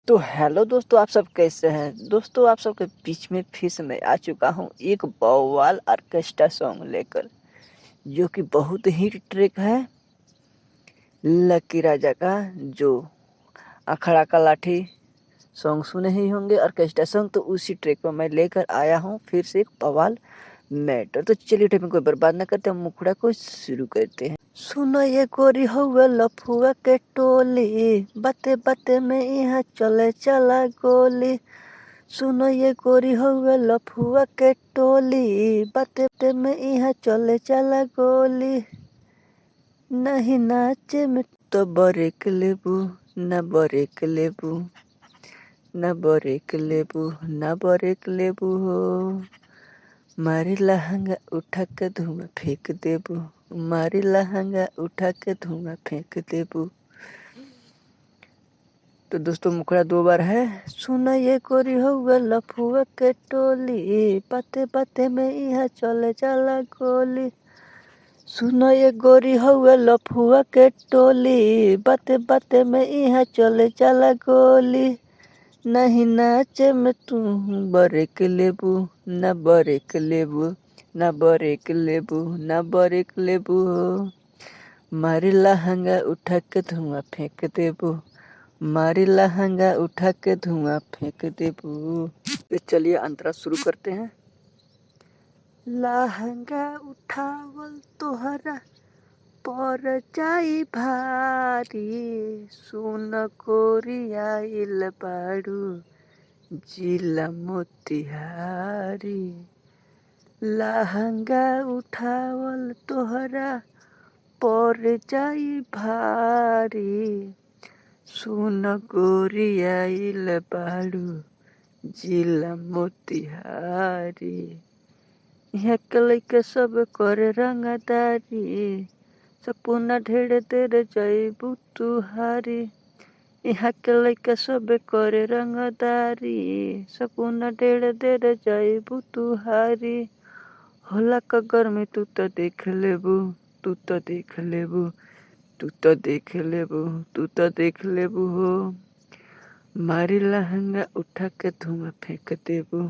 तो हेलो दोस्तों, आप सब कैसे हैं। दोस्तों, आप सबके बीच में फिर से मैं आ चुका हूँ एक बवाल ऑर्केस्ट्रा सॉन्ग लेकर, जो कि बहुत हिट ट्रैक है लकी राजा का। जो अखड़ा का लाठी सॉन्ग सुने ही होंगे, ऑर्केस्ट्रा सॉन्ग, तो उसी ट्रैक पर मैं लेकर आया हूँ फिर से एक बवाल मैटर। तो चलिए टाइम कोई बर्बाद न करते, हम मुखड़ा को शुरू करते हैं। सुनो ये गोरी हुआ लफुआ के टोली, बाते बाते में यहाँ चले चला गोली। सुनो ये गोरी हुआ लफुआ के टोली, बाते बाते में यहाँ चले चला गोली। नहीं नाचे में तो बरेक लेबू, न बरेक लेबू, न बरेक लेबू, न बरेक लेबू हो। मारी लहंगा उठा के धुआं फेंक देबू, मारी लहंगा उठा के धुआं फेंक देबू। तो दोस्तों मुखड़ा दो बार है। सुना ये गोरी हुआ लफुआ के टोली, बाते बाते में यहाँ चले चला गोली। सुना ये गोरी हुआ लफुआ के टोली, बाते बाते में यहाँ चले चला गोली। नहीं नाचे में तू बरेक लेबू, न बरेक लेबू, न बरेक लेबू, न बरेक लेबू हो। मारी लहंगा उठा के धुआं फेंक देबू, मारी लहंगा उठा के धुआं फेंक देबू। तो चलिए अंतरा शुरू करते हैं। लहंगा उठावल तोहरा पर जाई भारी, सुन कोरिया इल बाड़ू जिला मोतिहारी। लहंगा उठावल तोहरा पर जाई भारी, सुन गोरिया इल बाड़ू जिला मोतिहारी। यहाँ के लइका सब करे रंगदारी, सपना ढेर देर जइबू तुहारी। यहाँ के लइका सब करे रंगदारी, सपना ढेर देर जइबू तुहारी। होला का गर्मी तू तो देख लेबू, तू तो देख लेबू, तू तो देख लेबू, तू तो देख लेबू हो। मारी लहंगा उठा के धुआं फेंक देबू,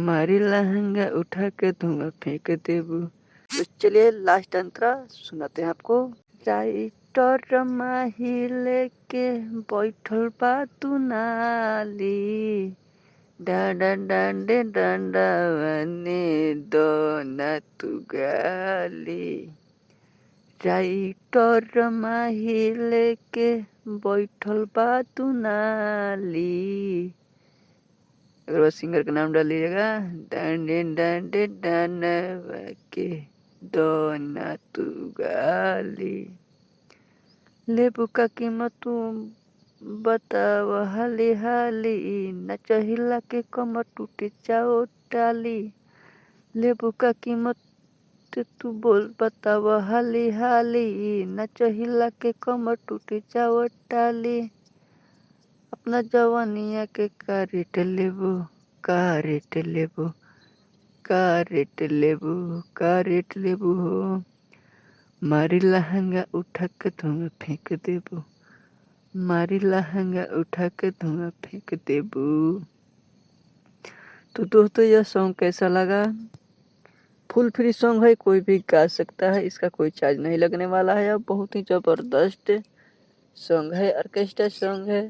मारी लहंगा उठा के धुआं फेंक देबू। तो चलिए लास्ट अंतरा सुनाते हैं आपको। राइटर माही लेके बैठल बा तू नाली, डांडा डांडे डांडा बने दो न तू गाली। राइटर माही लेके बैठल बा तू नाली, अगर सिंगर का नाम डाल लीजिएगा। डांडे डांडे डांडा के दो न तू गाली। लेबू का कीमत तू बताव हाली हाली, न चहिला के कमर टूटे जाओ टाली। लेबू का कीमत तू बोल बताव हाली हाली, न चहिला के कमर टूटे जाओ टाली। अपना जवानिया के का रेट लेबू, का रेट लेबू, का रेट लेबू, का रेट लेबू हो। मारी लहंगा उठा के धुआं फेंक देबू, मारी लहंगा उठा के धुआं फेंक देबू। तो दोस्तों यह सॉन्ग कैसा लगा। फुल फ्री सॉन्ग है, कोई भी गा सकता है, इसका कोई चार्ज नहीं लगने वाला है। अब बहुत ही जबरदस्त सॉन्ग है, ऑर्केस्ट्रा सॉन्ग है।